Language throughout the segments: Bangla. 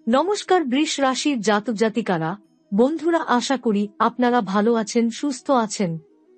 নমস্কার বৃষ রাশির জাতক জাতিকারা, বন্ধুরা, আশা করি আপনারা ভালো আছেন, সুস্থ আছেন।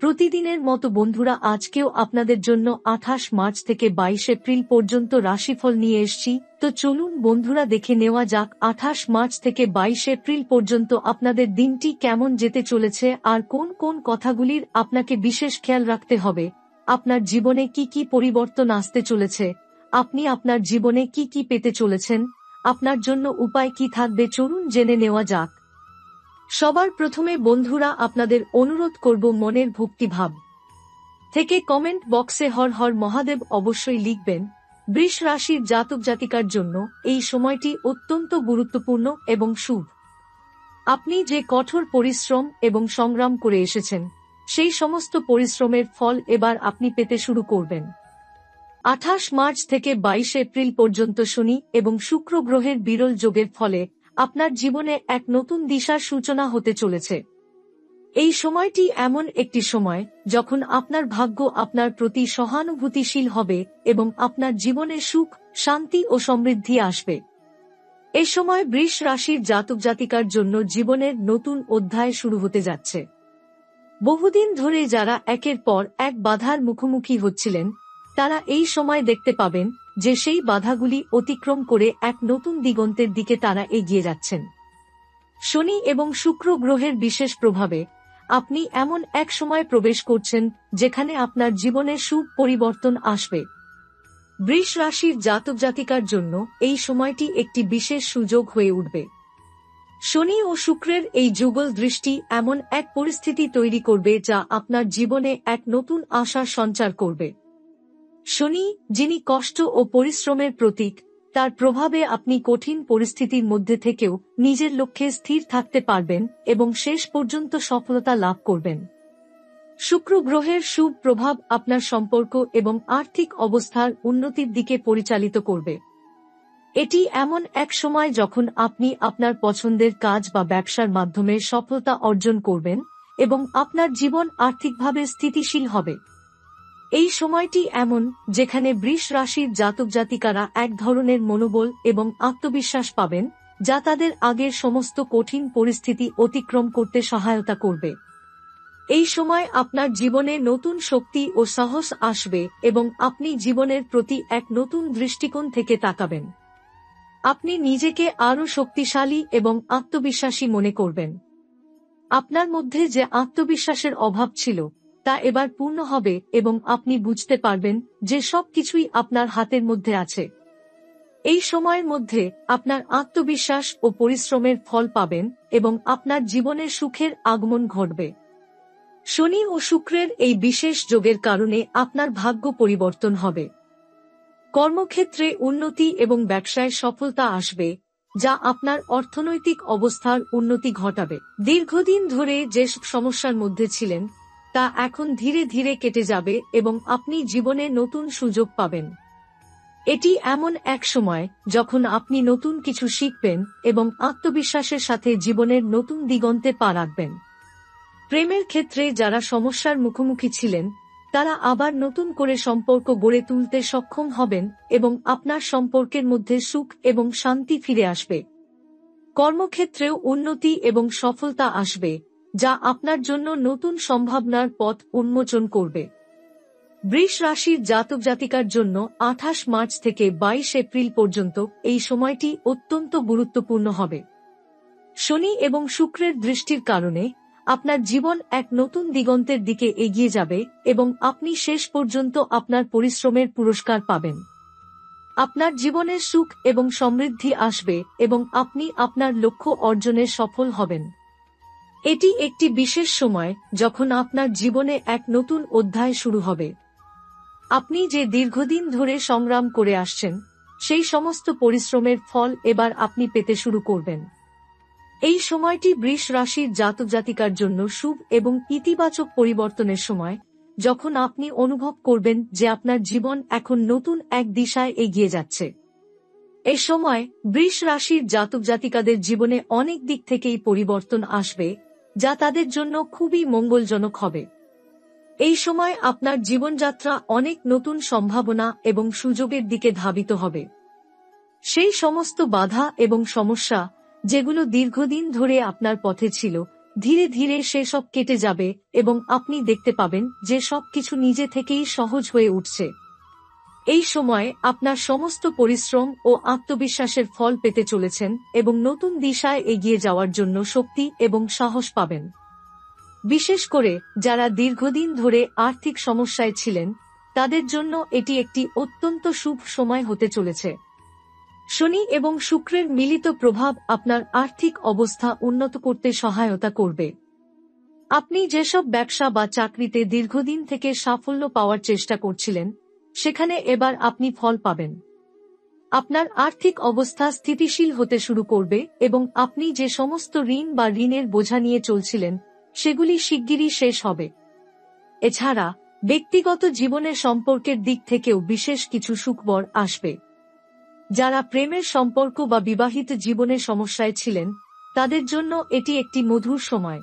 প্রতিদিনের মতো বন্ধুরা, আজকেও আপনাদের জন্য 28 মার্চ থেকে 22 এপ্রিল পর্যন্ত রাশিফল নিয়ে এসেছি। তো চলুন বন্ধুরা, দেখে নেওয়া যাক 28 মার্চ থেকে 22 এপ্রিল পর্যন্ত আপনাদের দিনটি কেমন যেতে চলেছে আর কোন কোন কথাগুলির আপনাকে বিশেষ খেয়াল রাখতে হবে। আপনার জীবনে কি কি পরিবর্তন আসতে চলেছে, আপনি আপনার জীবনে কি কি পেতে চলেছেন, আপনার জন্য উপায় কি থাকবে, চলুন জেনে নেওয়া যাক। সবার প্রথমে বন্ধুরা, আপনাদের অনুরোধ করব, মনের ভক্তিভাব থেকে কমেন্ট বক্সে হর হর মহাদেব অবশ্যই লিখবেন। বৃষ রাশির জাতক জাতিকার জন্য এই সময়টি অত্যন্ত গুরুত্বপূর্ণ এবং শুভ। আপনি যে কঠোর পরিশ্রম এবং সংগ্রাম করে এসেছেন, সেই সমস্ত পরিশ্রমের ফল এবার আপনি পেতে শুরু করবেন। 28 মার্চ থেকে 22 এপ্রিল পর্যন্ত শনি এবং শুক্র গ্রহের বিরল যোগের ফলে আপনার জীবনে এক নতুন দিশার সূচনা হতে চলেছে। এই সময়টি এমন একটি সময় যখন আপনার ভাগ্য আপনার প্রতি সহানুভূতিশীল হবে এবং আপনার জীবনে সুখ, শান্তি ও সমৃদ্ধি আসবে। এ সময় বৃষ রাশির জাতক জাতিকার জন্য জীবনের নতুন অধ্যায় শুরু হতে যাচ্ছে। বহুদিন ধরে যারা একের পর এক বাধার মুখোমুখি হচ্ছিলেন, তারা এই সময় দেখতে পাবেন যে সেই বাধাগুলি অতিক্রম করে এক নতুন দিগন্তের দিকে তারা এগিয়ে যাচ্ছেন। শনি এবং শুক্র গ্রহের বিশেষ প্রভাবে আপনি এমন এক সময় প্রবেশ করছেন যেখানে আপনার জীবনে শুভ পরিবর্তন আসবে। বৃষ রাশির জাতক জাতিকার জন্য এই সময়টি একটি বিশেষ সুযোগ হয়ে উঠবে। শনি ও শুক্রের এই যুগল দৃষ্টি এমন এক পরিস্থিতি তৈরি করবে যা আপনার জীবনে এক নতুন আশার সঞ্চার করবে। শনি, যিনি কষ্ট ও পরিশ্রমের প্রতীক, তার প্রভাবে আপনি কঠিন পরিস্থিতির মধ্যে থেকেও নিজের লক্ষ্যে স্থির থাকতে পারবেন এবং শেষ পর্যন্ত সফলতা লাভ করবেন। শুক্র গ্রহের শুভ প্রভাব আপনার সম্পর্ক এবং আর্থিক অবস্থার উন্নতির দিকে পরিচালিত করবে। এটি এমন এক সময় যখন আপনি আপনার পছন্দের কাজ বা ব্যবসার মাধ্যমে সফলতা অর্জন করবেন এবং আপনার জীবন আর্থিকভাবে স্থিতিশীল হবে। এই সময়টি এমন যেখানে বৃষ রাশির জাতক জাতিকারা এক ধরনের মনোবল এবং আত্মবিশ্বাস পাবেন যা তাদের আগের সমস্ত কঠিন পরিস্থিতি অতিক্রম করতে সহায়তা করবে। এই সময় আপনার জীবনে নতুন শক্তি ও সাহস আসবে এবং আপনি জীবনের প্রতি এক নতুন দৃষ্টিকোণ থেকে তাকাবেন। আপনি নিজেকে আরও শক্তিশালী এবং আত্মবিশ্বাসী মনে করবেন। আপনার মধ্যে যে আত্মবিশ্বাসের অভাব ছিল তা এবার পূর্ণ হবে এবং আপনি বুঝতে পারবেন যে সবকিছুই আপনার হাতের মধ্যে আছে। এই সময়ের মধ্যে আপনার আত্মবিশ্বাস ও পরিশ্রমের ফল পাবেন এবং আপনার জীবনে সুখের আগমন ঘটবে। শনি ও শুক্রের এই বিশেষ যোগের কারণে আপনার ভাগ্য পরিবর্তন হবে। কর্মক্ষেত্রে উন্নতি এবং ব্যবসায় সফলতা আসবে, যা আপনার অর্থনৈতিক অবস্থার উন্নতি ঘটাবে। দীর্ঘদিন ধরে যে সমস্যার মধ্যে ছিলেন তা এখন ধীরে ধীরে কেটে যাবে এবং আপনি জীবনে নতুন সুযোগ পাবেন। এটি এমন এক সময় যখন আপনি নতুন কিছু শিখবেন এবং আত্মবিশ্বাসের সাথে জীবনের নতুন দিগন্তে পা রাখবেন। প্রেমের ক্ষেত্রে যারা সমস্যার মুখোমুখি ছিলেন, তারা আবার নতুন করে সম্পর্ক গড়ে তুলতে সক্ষম হবেন এবং আপনার সম্পর্কের মধ্যে সুখ এবং শান্তি ফিরে আসবে। কর্মক্ষেত্রেও উন্নতি এবং সফলতা আসবে, যা আপনার জন্য নতুন সম্ভাবনার পথ উন্মোচন করবে। বৃষ রাশির জাতক জাতিকার জন্য 28 মার্চ থেকে 22 এপ্রিল পর্যন্ত এই সময়টি অত্যন্ত গুরুত্বপূর্ণ হবে। শনি এবং শুক্রের দৃষ্টির কারণে আপনার জীবন এক নতুন দিগন্তের দিকে এগিয়ে যাবে এবং আপনি শেষ পর্যন্ত আপনার পরিশ্রমের পুরস্কার পাবেন। আপনার জীবনে সুখ এবং সমৃদ্ধি আসবে এবং আপনি আপনার লক্ষ্য অর্জনে সফল হবেন। এটি একটি বিশেষ সময় যখন আপনার জীবনে এক নতুন অধ্যায় শুরু হবে। আপনি যে দীর্ঘদিন ধরে সংগ্রাম করে আসছেন, সেই সমস্ত পরিশ্রমের ফল এবার আপনি পেতে শুরু করবেন। এই সময়টি বৃষ রাশির জাতক জাতিকার জন্য শুভ এবং ইতিবাচক পরিবর্তনের সময়, যখন আপনি অনুভব করবেন যে আপনার জীবন এখন নতুন এক দিশায় এগিয়ে যাচ্ছে। এ সময় বৃষ রাশির জাতক জাতিকাদের জীবনে অনেক দিক থেকেই পরিবর্তন আসবে, যা তাদের জন্য খুবই মঙ্গলজনক হবে। এই সময় আপনার জীবনযাত্রা অনেক নতুন সম্ভাবনা এবং সুযোগের দিকে ধাবিত হবে। সেই সমস্ত বাধা এবং সমস্যা যেগুলো দীর্ঘদিন ধরে আপনার পথে ছিল, ধীরে ধীরে সেসব কেটে যাবে এবং আপনি দেখতে পাবেন যে সবকিছু নিজে থেকেই সহজ হয়ে উঠছে। এই সময়ে আপনার সমস্ত পরিশ্রম ও আত্মবিশ্বাসের ফল পেতে চলেছেন এবং নতুন দিশায় এগিয়ে যাওয়ার জন্য শক্তি এবং সাহস পাবেন। বিশেষ করে যারা দীর্ঘদিন ধরে আর্থিক সমস্যায় ছিলেন, তাদের জন্য এটি একটি অত্যন্ত শুভ সময় হতে চলেছে। শনি এবং শুক্রের মিলিত প্রভাব আপনার আর্থিক অবস্থা উন্নত করতে সহায়তা করবে। আপনি যেসব ব্যবসা বা চাকরিতে দীর্ঘদিন থেকে সাফল্য পাওয়ার চেষ্টা করছিলেন, সেখানে এবার আপনি ফল পাবেন। আপনার আর্থিক অবস্থা স্থিতিশীল হতে শুরু করবে এবং আপনি যে সমস্ত ঋণ বা ঋণের বোঝা নিয়ে চলছিলেন, সেগুলি শিগগিরই শেষ হবে। এছাড়া ব্যক্তিগত জীবনের সম্পর্কের দিক থেকেও বিশেষ কিছু সুখবর আসবে। যারা প্রেমের সম্পর্ক বা বিবাহিত জীবনের সমস্যায় ছিলেন, তাদের জন্য এটি একটি মধুর সময়।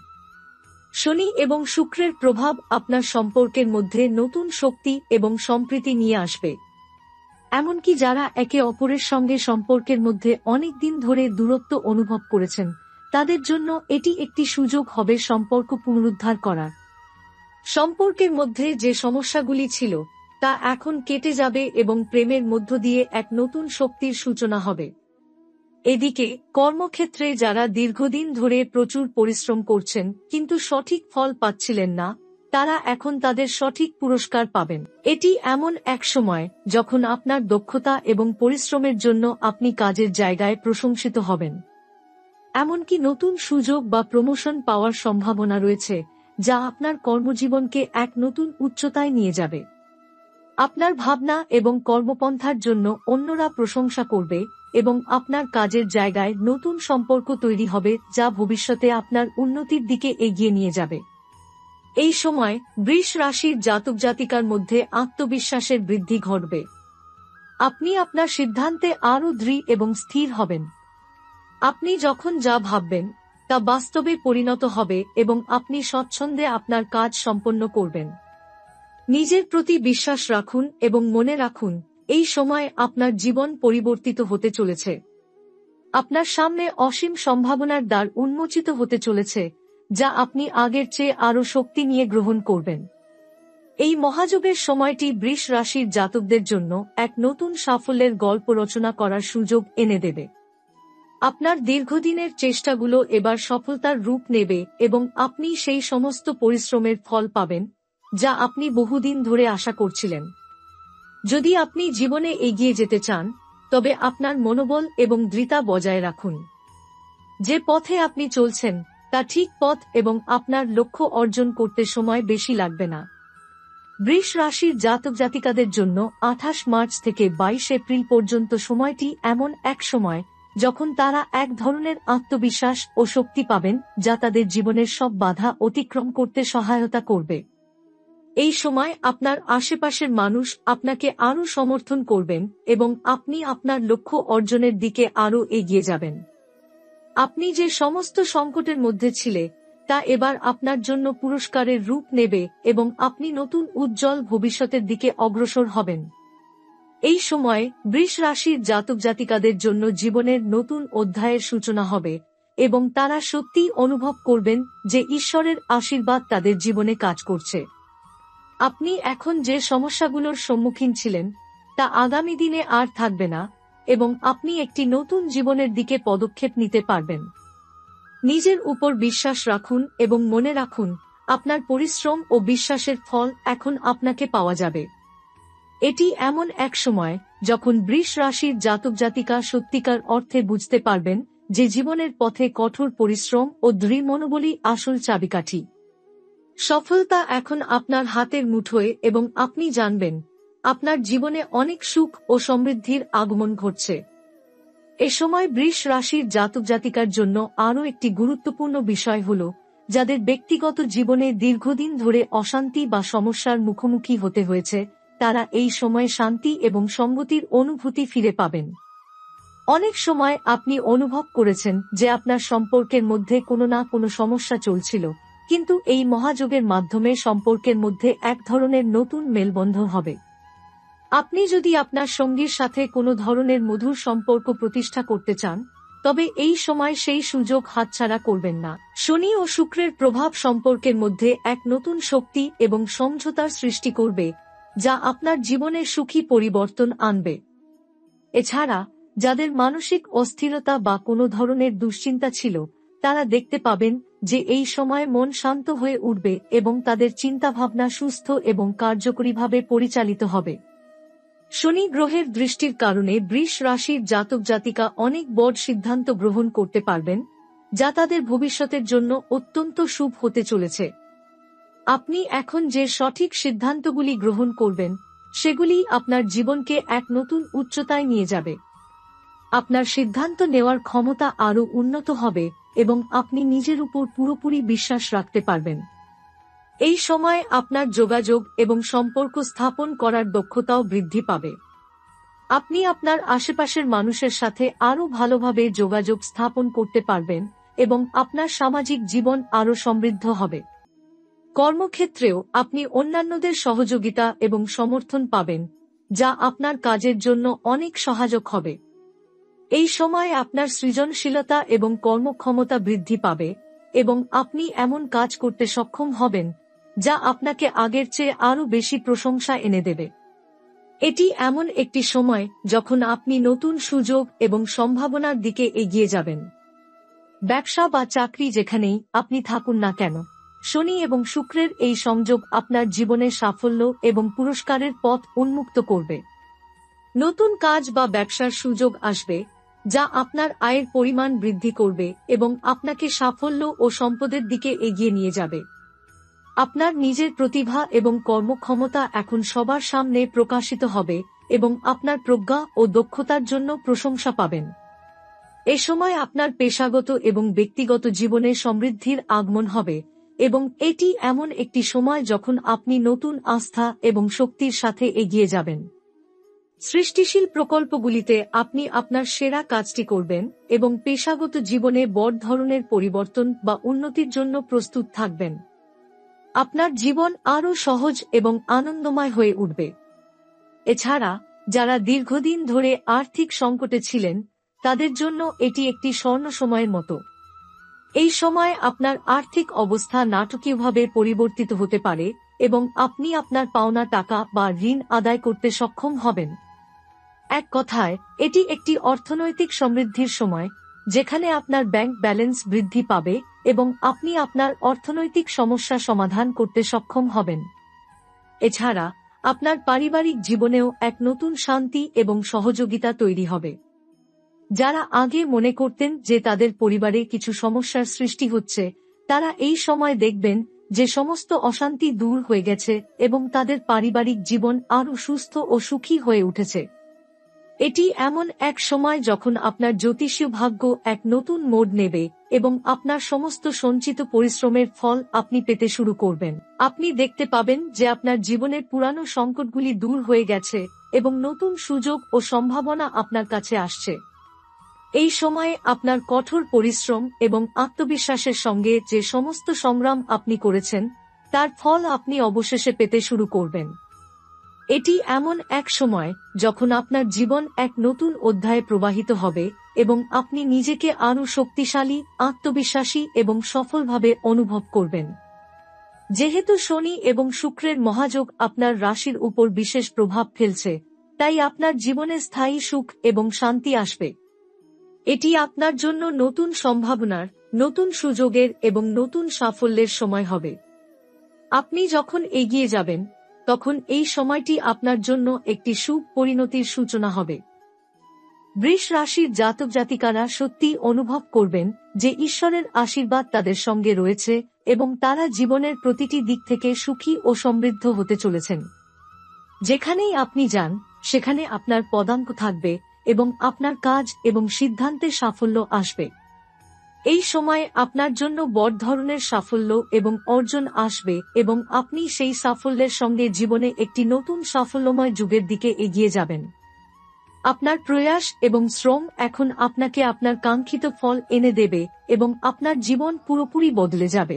শনি এবং শুক্রের প্রভাব আপনার সম্পর্কের মধ্যে নতুন শক্তি এবং সম্প্রীতি নিয়ে আসবে। এমনকি যারা একে অপরের সঙ্গে সম্পর্কের মধ্যে অনেক দিন ধরে দূরত্ব অনুভব করেছেন, তাদের জন্য এটি একটি সুযোগ হবে সম্পর্ক পুনরুদ্ধার করার। সম্পর্কের মধ্যে যে সমস্যাগুলি ছিল, তা এখন কেটে যাবে এবং প্রেমের মধ্য দিয়ে এক নতুন শক্তির সূচনা হবে। এদিকে কর্মক্ষেত্রে যারা দীর্ঘদিন ধরে প্রচুর পরিশ্রম করছেন কিন্তু সঠিক ফল পাচ্ছিলেন না, তারা এখন তাদের সঠিক পুরস্কার পাবেন। এটি এমন এক সময় যখন আপনার দক্ষতা এবং পরিশ্রমের জন্য আপনি কাজের জায়গায় প্রশংসিত হবেন। এমনকি নতুন সুযোগ বা প্রমোশন পাওয়ার সম্ভাবনা রয়েছে, যা আপনার কর্মজীবনকে এক নতুন উচ্চতায় নিয়ে যাবে। আপনার ভাবনা এবং কর্মপন্থার জন্য অন্যরা প্রশংসা করবে এবং আপনার কাজের জায়গায় নতুন সম্পর্ক তৈরি হবে, যা ভবিষ্যতে আপনার উন্নতির দিকে এগিয়ে নিয়ে যাবে। এই সময় বৃষ রাশির জাতক জাতিকার মধ্যে আত্মবিশ্বাসের বৃদ্ধি ঘটবে। আপনি আপনার সিদ্ধান্তে আরও দৃঢ় এবং স্থির হবেন। আপনি যখন যা ভাববেন তা বাস্তবে পরিণত হবে এবং আপনি স্বচ্ছন্দে আপনার কাজ সম্পন্ন করবেন। নিজের প্রতি বিশ্বাস রাখুন এবং মনে রাখুন, এই সময় আপনার জীবন পরিবর্তিত হতে চলেছে। আপনার সামনে অসীম সম্ভাবনার দ্বার উন্মোচিত হতে চলেছে, যা আপনি আগের চেয়ে আরও শক্তি নিয়ে গ্রহণ করবেন। এই মহাযোগের সময়টি বৃষ রাশির জাতকদের জন্য এক নতুন সাফল্যের গল্প রচনা করার সুযোগ এনে দেবে। আপনার দীর্ঘদিনের চেষ্টাগুলো এবার সফলতার রূপ নেবে এবং আপনি সেই সমস্ত পরিশ্রমের ফল পাবেন, যা আপনি বহুদিন ধরে আশা করছিলেন। যদি আপনি জীবনে এগিয়ে যেতে চান, তবে আপনার মনোবল এবং দৃঢ়তা বজায় রাখুন। যে পথে আপনি চলছেন তা ঠিক পথ এবং আপনার লক্ষ্য অর্জন করতে সময় বেশি লাগবে না। বৃষ রাশির জাতক জাতিকাদের জন্য 28 মার্চ থেকে 22 এপ্রিল পর্যন্ত সময়টি এমন এক সময় যখন তারা এক ধরনের আত্মবিশ্বাস ও শক্তি পাবেন, যা তাদের জীবনের সব বাধা অতিক্রম করতে সহায়তা করবে। এই সময় আপনার আশেপাশের মানুষ আপনাকে আরও সমর্থন করবেন এবং আপনি আপনার লক্ষ্য অর্জনের দিকে আরও এগিয়ে যাবেন। আপনি যে সমস্ত সংকটের মধ্যে ছিলেন, তা এবার আপনার জন্য পুরস্কারের রূপ নেবে এবং আপনি নতুন উজ্জ্বল ভবিষ্যতের দিকে অগ্রসর হবেন। এই সময় বৃষ রাশির জাতক জাতিকাদের জন্য জীবনের নতুন অধ্যায়ের সূচনা হবে এবং তারা সত্যিই অনুভব করবেন যে ঈশ্বরের আশীর্বাদ তাদের জীবনে কাজ করছে। আপনি এখন যে সমস্যাগুলোর সম্মুখীন ছিলেন, তা আগামী দিনে আর থাকবে না এবং আপনি একটি নতুন জীবনের দিকে পদক্ষেপ নিতে পারবেন। নিজের উপর বিশ্বাস রাখুন এবং মনে রাখুন, আপনার পরিশ্রম ও বিশ্বাসের ফল এখন আপনাকে পাওয়া যাবে। এটি এমন এক সময় যখন বৃষ রাশির জাতক জাতিকা সত্যিকার অর্থে বুঝতে পারবেন যে জীবনের পথে কঠোর পরিশ্রম ও দৃঢ় মনোবলই আসল চাবিকাঠি। সফলতা এখন আপনার হাতের মুঠোয় এবং আপনি জানবেন আপনার জীবনে অনেক সুখ ও সমৃদ্ধির আগমন ঘটছে। এ সময় বৃষ রাশির জাতক জাতিকার জন্য আরও একটি গুরুত্বপূর্ণ বিষয় হল, যাদের ব্যক্তিগত জীবনে দীর্ঘদিন ধরে অশান্তি বা সমস্যার মুখোমুখি হতে হয়েছে, তারা এই সময়ে শান্তি এবং সংগতির অনুভূতি ফিরে পাবেন। অনেক সময় আপনি অনুভব করেছেন যে আপনার সম্পর্কের মধ্যে কোনো না কোনো সমস্যা চলছিল, কিন্তু এই মহাযোগের মাধ্যমে সম্পর্কের মধ্যে এক ধরনের নতুন মেলবন্ধন হবে। আপনি যদি আপনার সঙ্গীর সাথে কোনো ধরনের মধুর সম্পর্ক প্রতিষ্ঠা করতে চান, তবে এই সময় সেই সুযোগ হাতছাড়া করবেন না। শনি ও শুক্রের প্রভাব সম্পর্কের মধ্যে এক নতুন শক্তি এবং সমঝোতার সৃষ্টি করবে, যা আপনার জীবনে সুখী পরিবর্তন আনবে। এছাড়া যাদের মানসিক অস্থিরতা বা কোনো ধরনের দুশ্চিন্তা ছিল, তারা দেখতে পাবেন যে এই সময় মন শান্ত হয়ে উঠবে এবং তাদের চিন্তাভাবনা সুস্থ এবং কার্যকরীভাবে পরিচালিত হবে। শনি গ্রহের দৃষ্টির কারণে বৃষ রাশির জাতক জাতিকা অনেক বড় সিদ্ধান্ত গ্রহণ করতে পারবেন, যা তাদের ভবিষ্যতের জন্য অত্যন্ত শুভ হতে চলেছে। আপনি এখন যে সঠিক সিদ্ধান্তগুলি গ্রহণ করবেন, সেগুলি আপনার জীবনকে এক নতুন উচ্চতায় নিয়ে যাবে। আপনার সিদ্ধান্ত নেওয়ার ক্ষমতা আরও উন্নত হবে এবং আপনি নিজের উপর পুরোপুরি বিশ্বাস রাখতে পারবেন। এই সময় আপনার যোগাযোগ এবং সম্পর্ক স্থাপন করার দক্ষতাও বৃদ্ধি পাবে। আপনি আপনার আশেপাশের মানুষের সাথে আরও ভালোভাবে যোগাযোগ স্থাপন করতে পারবেন এবং আপনার সামাজিক জীবন আরও সমৃদ্ধ হবে। কর্মক্ষেত্রেও আপনি অন্যান্যদের সহযোগিতা এবং সমর্থন পাবেন, যা আপনার কাজের জন্য অনেক সহায়ক হবে। এই সময় আপনার সৃজনশীলতা এবং কর্মক্ষমতা বৃদ্ধি পাবে এবং আপনি এমন কাজ করতে সক্ষম হবেন যা আপনাকে আগের চেয়ে আরও বেশি প্রশংসা এনে দেবে। এটি এমন একটি সময় যখন আপনি নতুন সুযোগ এবং সম্ভাবনার দিকে এগিয়ে যাবেন। ব্যবসা বা চাকরি যেখানেই আপনি থাকুন না কেন, শনি এবং শুক্রের এই সংযোগ আপনার জীবনের সাফল্য এবং পুরস্কারের পথ উন্মুক্ত করবে। নতুন কাজ বা ব্যবসার সুযোগ আসবে, যা আপনার আয়ের পরিমাণ বৃদ্ধি করবে এবং আপনাকে সাফল্য ও সম্পদের দিকে এগিয়ে নিয়ে যাবে। আপনার নিজের প্রতিভা এবং কর্মক্ষমতা এখন সবার সামনে প্রকাশিত হবে এবং আপনার প্রজ্ঞা ও দক্ষতার জন্য প্রশংসা পাবেন। এ সময় আপনার পেশাগত এবং ব্যক্তিগত জীবনে সমৃদ্ধির আগমন হবে এবং এটি এমন একটি সময় যখন আপনি নতুন আস্থা এবং শক্তির সাথে এগিয়ে যাবেন। সৃষ্টিশীল প্রকল্পগুলিতে আপনি আপনার সেরা কাজটি করবেন এবং পেশাগত জীবনে বড় ধরনের পরিবর্তন বা উন্নতির জন্য প্রস্তুত থাকবেন। আপনার জীবন আরও সহজ এবং আনন্দময় হয়ে উঠবে। এছাড়া যারা দীর্ঘদিন ধরে আর্থিক সংকটে ছিলেন, তাদের জন্য এটি একটি স্বর্ণ সময়ের মতো। এই সময় আপনার আর্থিক অবস্থা নাটকীয়ভাবে পরিবর্তিত হতে পারে এবং আপনি আপনার পাওনা টাকা বা ঋণ আদায় করতে সক্ষম হবেন। এক কথায়, এটি একটি অর্থনৈতিক সমৃদ্ধির সময়, যেখানে আপনার ব্যাংক ব্যালেন্স বৃদ্ধি পাবে এবং আপনি আপনার অর্থনৈতিক সমস্যা সমাধান করতে সক্ষম হবেন। এছাড়া আপনার পারিবারিক জীবনেও এক নতুন শান্তি এবং সহযোগিতা তৈরি হবে। যারা আগে মনে করতেন যে তাদের পরিবারে কিছু সমস্যার সৃষ্টি হচ্ছে, তারা এই সময় দেখবেন যে সমস্ত অশান্তি দূর হয়ে গেছে এবং তাদের পারিবারিক জীবন আরও সুস্থ ও সুখী হয়ে উঠেছে। এটি এমন এক সময় যখন আপনার জ্যোতিষীয় ভাগ্য এক নতুন মোড় নেবে এবং আপনার সমস্ত সঞ্চিত পরিশ্রমের ফল আপনি পেতে শুরু করবেন। আপনি দেখতে পাবেন যে আপনার জীবনের পুরানো সংকটগুলি দূর হয়ে গেছে এবং নতুন সুযোগ ও সম্ভাবনা আপনার কাছে আসছে। এই সময়ে আপনার কঠোর পরিশ্রম এবং আত্মবিশ্বাসের সঙ্গে যে সমস্ত সংগ্রাম আপনি করেছেন, তার ফল আপনি অবশেষে পেতে শুরু করবেন। এটি এমন এক সময় যখন আপনার জীবন এক নতুন অধ্যায়ে প্রবাহিত হবে এবং আপনি নিজেকে আরও শক্তিশালী, আত্মবিশ্বাসী এবং সফলভাবে অনুভব করবেন। যেহেতু শনি এবং শুক্রের মহাযোগ আপনার রাশির উপর বিশেষ প্রভাব ফেলছে, তাই আপনার জীবনে স্থায়ী সুখ এবং শান্তি আসবে। এটি আপনার জন্য নতুন সম্ভাবনার, নতুন সুযোগের এবং নতুন সাফল্যের সময় হবে। আপনি যখন এগিয়ে যাবেন, তখন এই সময়টি আপনার জন্য একটি শুভ পরিণতির সূচনা হবে। বৃষ রাশির জাতক জাতিকারা সত্যি অনুভব করবেন যে ঈশ্বরের আশীর্বাদ তাদের সঙ্গে রয়েছে এবং তারা জীবনের প্রতিটি দিক থেকে সুখী ও সমৃদ্ধ হতে চলেছেন। যেখানেই আপনি যান, সেখানে আপনার পদাঙ্ক থাকবে এবং আপনার কাজ এবং সিদ্ধান্তে সাফল্য আসবে। এই সময় আপনার জন্য বড় ধরনের সাফল্য এবং অর্জন আসবে এবং আপনি সেই সাফল্যের সঙ্গে জীবনে একটি নতুন সাফল্যময় যুগের দিকে এগিয়ে যাবেন। আপনার প্রয়াস এবং শ্রম এখন আপনাকে আপনার কাঙ্ক্ষিত ফল এনে দেবে এবং আপনার জীবন পুরোপুরি বদলে যাবে।